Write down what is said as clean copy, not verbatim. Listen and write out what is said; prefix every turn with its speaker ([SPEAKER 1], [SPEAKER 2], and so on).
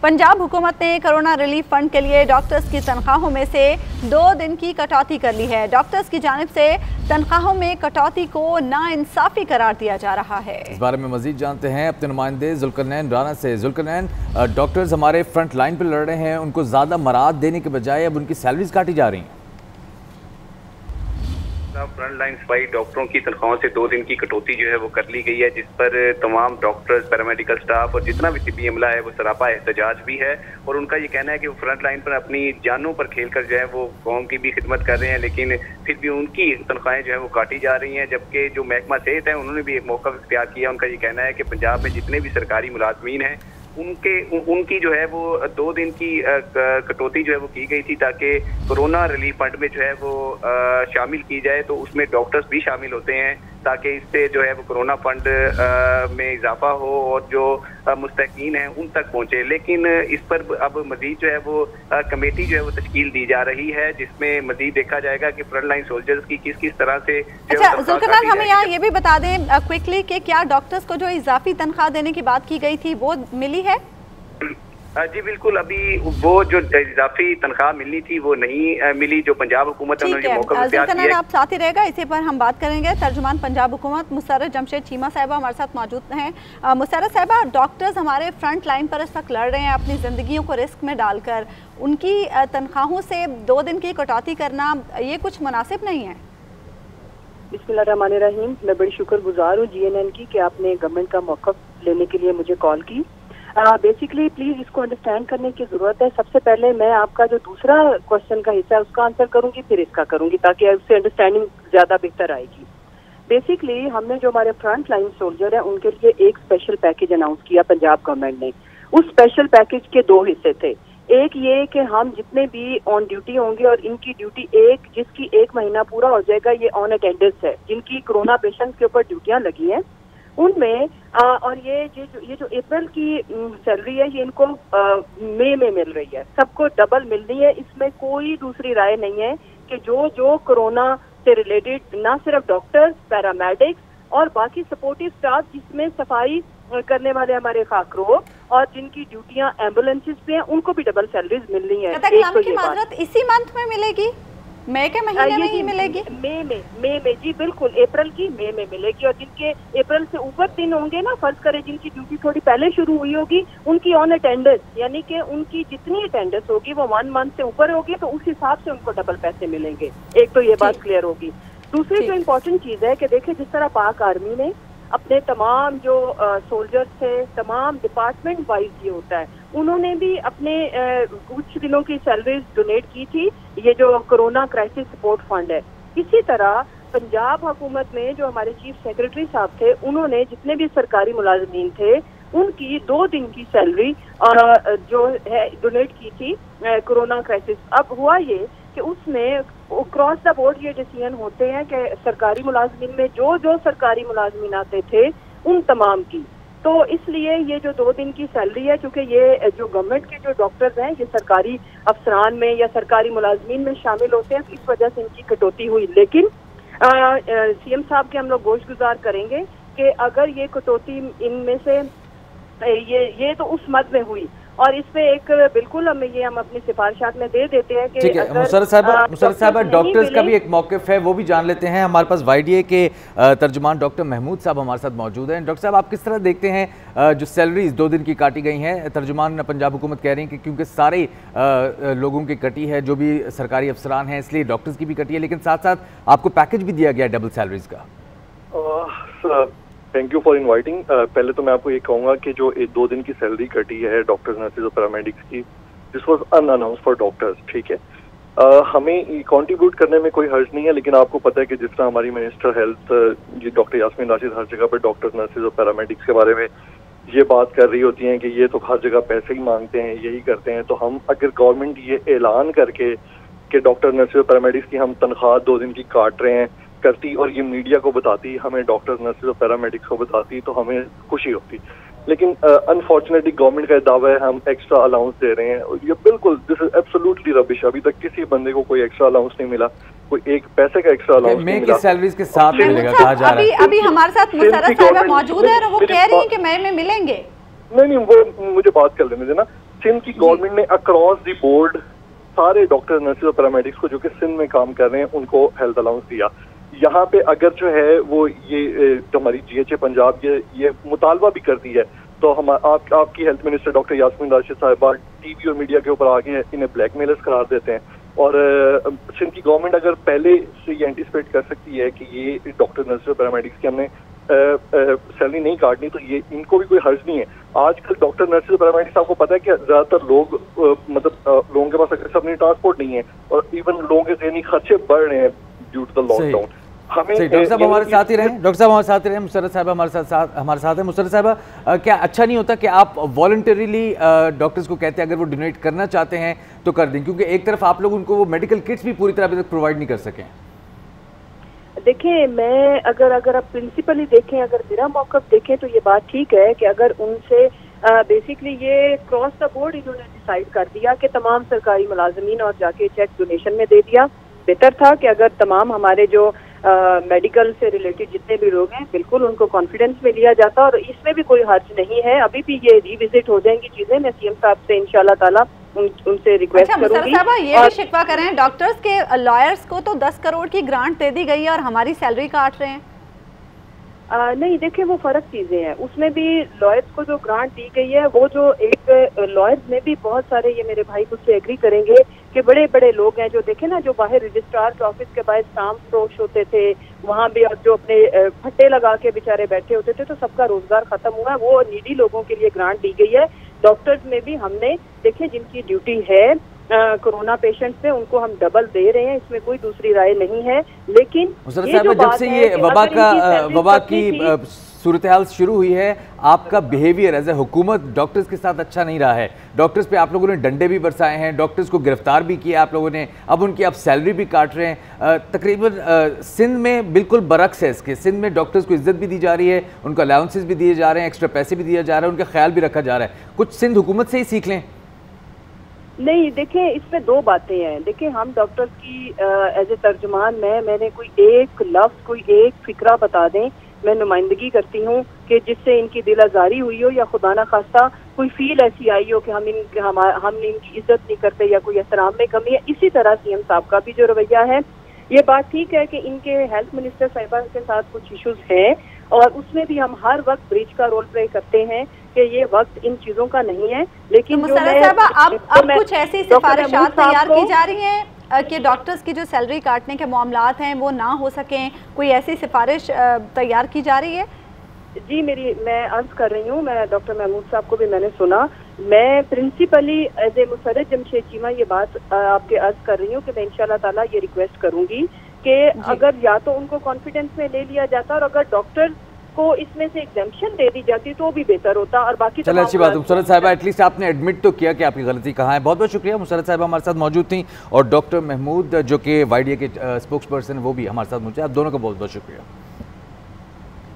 [SPEAKER 1] पंजाब हुकूमत ने corona relief fund के लिए डॉक्टर्स की तनख्वाहों में से 2 दिन की कटौती कर ली है। डॉक्टर्स की जानिब से तनख्वाहों में कटौती को नाइंसाफी करार दिया जा रहा है।
[SPEAKER 2] इस बारे में मजीद जानते हैं अपने नुमाइंदे जुल्करनैन राना से। जुल्करनैन, डॉक्टर्स हमारे फ्रंट लाइन पर लड़ रहे हैं, उनको ज़्यादा मराद देने के बजाय अब उनकी सैलरीज काटी जा रही हैं।
[SPEAKER 3] फ्रंट लाइन सफाई डॉक्टरों की तनख्वाहों से 2 दिन की कटौती जो है वो कर ली गई है, जिस पर तमाम डॉक्टर्स, पैरामेडिकल स्टाफ और जितना भी तिब्बी अमला है वो सरापा एहतजाज भी है। और उनका ये कहना है कि वो फ्रंट लाइन पर अपनी जानों पर खेल कर जो है वो कौम की भी खिदमत कर रहे हैं, लेकिन फिर भी उनकी तनख्वाहें जो है वो काटी जा रही हैं। जबकि जो महकमा सेहत है उन्होंने भी एक मौका इख्तियार किया। उनका ये कहना है कि पंजाब में जितने भी सरकारी मुलाजमीन हैं उनकी जो है वो 2 दिन की कटौती जो है वो की गई थी ताकि कोरोना रिलीफ फंड में जो है वो शामिल की जाए, तो उसमें डॉक्टर्स भी शामिल होते हैं ताकि इससे जो है वो कोरोना फंड में इजाफा हो और जो मुस्तकीन हैं उन तक पहुंचे। लेकिन इस पर अब मजीद जो है वो कमेटी जो है वो तश्कील दी जा रही है, जिसमें मजीद देखा जाएगा कि फ्रंट लाइन सोल्जर्स की किस किस तरह से।
[SPEAKER 1] अच्छा जुल्करनैन, हमें यहाँ ये भी बता दें क्विकली कि क्या डॉक्टर्स को जो इजाफी तनख्वाह देने की बात की गई थी वो मिली है?
[SPEAKER 3] जी बिल्कुल, अभी वो जो इजाफी तनख्वाह मिलनी थी वो नहीं मिली, जो पंजाब हुकूमत है उन्होंने मौका इख्तियार किया है।
[SPEAKER 1] आप साथ ही रहेगा, इसी पर हम बात करेंगे। तर्जुमान पंजाब हुकूमत मुसर्रत जमशेद चीमा साहिबा हमारे साथ मौजूद हैं। मुसर्रत साहिबा, डॉक्टर्स हमारे फ्रंट लाइन पर इस वक्त लड़ रहे हैं अपनी ज़िंदगियों को रिस्क में डालकर, उनकी तनख्वाहों से 2 दिन की कटौती करना ये कुछ मुनासिब नहीं है?
[SPEAKER 4] बिस्मिल्लाहिर्रहमानिर्रहीम। मैं बड़ी शुक्रगुजार हूँ GNN की कि आपने गवर्नमेंट का मौक़िफ़ लेने के लिए मुझे कॉल की। बेसिकली प्लीज इसको अंडरस्टैंड करने की जरूरत है। सबसे पहले मैं आपका जो दूसरा क्वेश्चन का हिस्सा है उसका आंसर करूंगी, फिर इसका करूंगी ताकि उससे अंडरस्टैंडिंग ज्यादा बेहतर आएगी। बेसिकली हमने जो हमारे फ्रंट लाइन सोल्जर है उनके लिए एक स्पेशल पैकेज अनाउंस किया पंजाब गवर्नमेंट ने। उस स्पेशल पैकेज के 2 हिस्से थे। एक ये कि हम जितने भी ऑन ड्यूटी होंगे और इनकी ड्यूटी जिसकी 1 महीना पूरा हो जाएगा, ये ऑन अटेंडेंस है, जिनकी कोरोना पेशेंट के ऊपर ड्यूटियां लगी हैं उनमें और ये जो अप्रैल की सैलरी है ये इनको मई में मिल रही है, सबको डबल मिल रही है। इसमें कोई दूसरी राय नहीं है कि जो कोरोना से रिलेटेड ना सिर्फ डॉक्टर्स, पैरामेडिक्स और बाकी सपोर्टिव स्टाफ जिसमें सफाई करने वाले हमारे खाकरो और जिनकी ड्यूटियां एम्बुलेंसेस पे हैं उनको भी डबल सैलरीज मिल रही है।
[SPEAKER 1] इसी मंथ में मिलेगी, मई के महीने में ही मिलेगी?
[SPEAKER 4] मई में जी बिल्कुल, अप्रैल की मई में मिलेगी। और जिनके अप्रैल से ऊपर दिन होंगे ना, फर्ज करें जिनकी ड्यूटी थोड़ी पहले शुरू हुई होगी, उनकी ऑन अटेंडेंस यानी कि उनकी जितनी अटेंडेंस होगी वो 1 मंथ से ऊपर होगी, तो उस हिसाब से उनको डबल पैसे मिलेंगे। एक तो ये बात क्लियर होगी। दूसरी जो इम्पोर्टेंट चीज है कि देखिए जिस तरह पाक आर्मी ने अपने तमाम जो सोल्जर्स थे, तमाम डिपार्टमेंट वाइज ये होता है, उन्होंने भी अपने कुछ दिनों की सैलरीज डोनेट की थी, ये जो कोरोना क्राइसिस सपोर्ट फंड है। इसी तरह पंजाब हुकूमत में जो हमारे चीफ सेक्रेटरी साहब थे, उन्होंने जितने भी सरकारी मुलाजमीन थे उनकी 2 दिन की सैलरी जो है डोनेट की थी कोरोना क्राइसिस। अब हुआ ये कि उसमें क्रॉस द बोर्ड ये डिसीजन होते हैं कि सरकारी मुलाजमीन में जो सरकारी मुलाजमीन आते थे उन तमाम की, तो इसलिए ये जो 2 दिन की सैलरी है, क्योंकि ये जो गवर्नमेंट के जो डॉक्टर्स हैं ये सरकारी अफसरान में या सरकारी मुलाजमीन में शामिल होते हैं, इस वजह से इनकी कटौती हुई। लेकिन CM साहब के हम लोग गोशगुजार करेंगे कि अगर ये कटौती इनमें से ये तो उस मद में हुई और इस पे एक बिल्कुल हम अपनी सिफारिशात में दे देते हैं कि
[SPEAKER 2] ठीक है। मुसर्रत साहब, डॉक्टर्स का भी एक मौक़िफ़ है, वो भी जान लेते हैं। हमारे पास YDA के तर्जुमान डॉक्टर महमूद साहब हमारे साथ मौजूद हैं। डॉक्टर साहब, आप किस तरह देखते हैं जो सैलरीज 2 दिन की काटी गई हैं? तर्जुमान पंजाब हुकूमत कह रही है कि क्योंकि सारे लोगों की कटी है, जो भी सरकारी अफसरान हैं, इसलिए डॉक्टर्स की भी कटी है, लेकिन साथ साथ आपको पैकेज भी दिया गया है डबल सैलरीज का।
[SPEAKER 5] Thank you for inviting. पहले तो मैं आपको ये कहूँगा कि जो 2 दिन की सैलरी कटी है डॉक्टर्स, नर्सेज और पैरामेडिक्स की, this was unannounced for doctors, ठीक है। हमें कंट्रीब्यूट करने में कोई हर्ज नहीं है, लेकिन आपको पता है कि जिस तरह हमारी मिनिस्टर हेल्थ जी डॉक्टर यास्मीन राशिद हर जगह पर डॉक्टर्स, नर्सेज और पैरामेडिक्स के बारे में ये बात कर रही होती हैं कि ये तो हर जगह पैसे ही मांगते हैं, यही करते हैं। तो हम अगर गवर्नमेंट ये ऐलान करके कि डॉक्टर, नर्सेज और पैरामेडिक्स की हम तनख्वाह 2 दिन की काट रहे हैं करती और ये मीडिया को बताती, हमें डॉक्टर्स, नर्सेज और पैरामेडिक्स को बताती, तो हमें खुशी होती। लेकिन अनफॉर्चुनेटली गवर्नमेंट का दावा है हम एक्स्ट्रा अलाउंस दे रहे हैं, और ये बिल्कुल दिस इज एब्सोल्युटली रबिश। अभी तक किसी बंदे को कोई एक्स्ट्रा अलाउंस नहीं मिला, कोई एक पैसे का एक्स्ट्रा अलाउंस नहीं मिला।
[SPEAKER 2] सैलरीज के साथ मिलेगा कहा जा रहा है।
[SPEAKER 1] अभी हमारे साथ मुसर्रत साहिबा मौजूद है और वो कह रही हैं कि मई में मिलेंगे।
[SPEAKER 5] नहीं, वो मुझे बात कर लेने देना। सिंध की गवर्नमेंट ने अक्रॉस द बोर्ड सारे डॉक्टर, नर्सेज और पैरामेडिक्स को जो कि सिंध में काम कर रहे हैं उनको हेल्थ अलाउंस दिया। यहाँ पे अगर जो है वो ये जो हमारी GHA पंजाब ये मुतालबा भी करती है, तो हम आपकी health minister doctor Yasmin Rashid साहिबा टीवी और मीडिया के ऊपर आगे इन्हें ब्लैकमेलर्स करार देते हैं। और सिंध की गवर्नमेंट अगर पहले से ये एंटिसिपेट कर सकती है कि ये डॉक्टर, नर्सेज और पैरामेडिक्स की हमने सैलरी नहीं काटनी, तो ये इनको भी कोई हर्ज नहीं है। आजकल डॉक्टर, नर्सेज और पैरामेडिक्स, आपको पता है कि ज्यादातर लोग लोगों के पास अपनी ट्रांसपोर्ट नहीं है और इवन लोगों के ज़हनी खर्चे बढ़ रहे हैं ड्यू टू द लॉकडाउन।
[SPEAKER 2] हमें डॉक्टर साहब हमारे साथ ही रहें, डॉक्टर साहब हमारे साथ ही रहें, मुसर्रत साहब हमारे साथ है। मुसर्रत साहब, क्या अच्छा नहीं होता कि आप वॉलंटरीली डॉक्टर्स को कहते हैं अगर वो डोनेट करना चाहते हैं तो कर दें, क्योंकि एक तरफ आप लोग उनको वो मेडिकल किट्स भी पूरी तरह अभी तक प्रोवाइड नहीं कर सके?
[SPEAKER 4] देखिए, मैं अगर आप प्रिंसिपली देखें, अगर मेरा मौक़िफ़ देखें तो ये बात ठीक है कि अगर उनसे बेसिकली ये क्रॉस द बोर्ड इन्होंने डिसाइड कर दिया कि तमाम सरकारी मुलाजमीन और जाके चेक डोनेशन में दे दिया, बेहतर था कि अगर तमाम हमारे जो मेडिकल से रिलेटेड जितने भी लोग हैं बिल्कुल उनको कॉन्फिडेंस में लिया जाता, और इसमें भी कोई हर्ज नहीं है। अभी भी ये रिविजिट हो जाएंगी चीजें, मैं CM साहब से इंशाल्लाह ताला उनसे रिक्वेस्ट करूंगी।
[SPEAKER 1] साहबा ये भी शिकवा कर रहे हैं डॉक्टर्स के, लॉयर्स को तो 10 करोड़ की ग्रांट दे दी गई है और हमारी सैलरी काट रहे हैं।
[SPEAKER 4] नहीं, देखिए वो फर्क चीजें हैं, उसमें भी लॉयर्स को जो ग्रांट दी गई है वो जो एक लॉयर्स में भी बहुत सारे, ये मेरे भाई मुझसे एग्री करेंगे कि बड़े बड़े लोग हैं जो देखे ना, जो बाहर रजिस्ट्रार के ऑफिस के बाहर स्टाम्प फरोश होते थे, वहाँ भी अब जो अपने फट्टे लगा के बेचारे बैठे होते थे, तो सबका रोजगार खत्म हुआ। वो नीडी लोगों के लिए ग्रांट दी गई है। डॉक्टर्स में भी हमने देखे जिनकी ड्यूटी है कोरोना पेशेंट पे, उनको हम डबल दे रहे हैं, इसमें कोई दूसरी राय नहीं है। लेकिन
[SPEAKER 2] जब से ये वबा की सूरत हाल शुरू हुई है, आपका बिहेवियर एज ए हुकूमत डॉक्टर्स के साथ अच्छा नहीं रहा है। डॉक्टर्स पे आप लोगों ने डंडे भी बरसाए हैं, डॉक्टर्स को गिरफ्तार भी किया आप लोगों ने, अब उनकी आप सैलरी भी काट रहे हैं। तकरीबन सिंध में बिल्कुल बरक्स है इसके, सिंध में डॉक्टर्स को इज्जत भी दी जा रही है, उनको अलाउंसेस भी दिए जा रहे हैं, एक्स्ट्रा पैसे भी दिया जा रहा है, उनका ख्याल भी रखा जा रहा है। कुछ सिंध हुकूमत से ही सीख लें।
[SPEAKER 4] नहीं, देखिए इसमें दो बातें हैं। देखिए हम डॉक्टर्स की एज ए तर्जुमान मैंने कोई एक लफ्ज, कोई एक फिक्रा बता दें, मैं नुमाइंदगी करती हूँ कि जिससे इनकी दिल आजारी हुई हो या खुदा ना खास्ता कोई फील ऐसी आई हो कि हम इनकी इज्जत नहीं करते या कोई एहतराम में कमी है। इसी तरह CM साहब का भी जो रवैया है, ये बात ठीक है कि इनके हेल्थ मिनिस्टर साहिबा के साथ कुछ इश्यूज हैं और उसमें भी हम हर वक्त ब्रिज का रोल प्ले करते हैं कि ये वक्त इन चीजों का नहीं है। लेकिन
[SPEAKER 1] तो अब कुछ ऐसी सिफारिशात तैयार की जा रही हैं कि डॉक्टर्स की जो सैलरी काटने के मामलात हैं वो ना हो सकें, कोई ऐसी सिफारिश तैयार की जा रही है?
[SPEAKER 4] जी, मैं अर्ज कर रही हूँ, मैं डॉक्टर महमूद साहब को भी मैंने सुना, मैं principally as a Musarrat Jamshed Cheema ये बात आपके अर्ज कर रही हूँ कि मैं इंशाल्लाह ताला ये रिक्वेस्ट करूंगी कि अगर या तो उनको कॉन्फिडेंस में ले लिया जाता और अगर डॉक्टर को इसमें से एग्जेम्पशन दे दी जाती तो भी बेहतर होता। और बाकी
[SPEAKER 2] चलो अच्छी बात है मुसर्रत साहिबा, एटलीस्ट आपने एडमिट तो किया कि आपकी गलती कहाँ है। बहुत बहुत शुक्रिया। मुसर्रत साहिबा हमारे साथ मौजूद थी और डॉक्टर महमूद जो कि YDA के स्पोक्स पर्सन वो भी हमारे साथ मौजूद है। आप दोनों का बहुत बहुत शुक्रिया।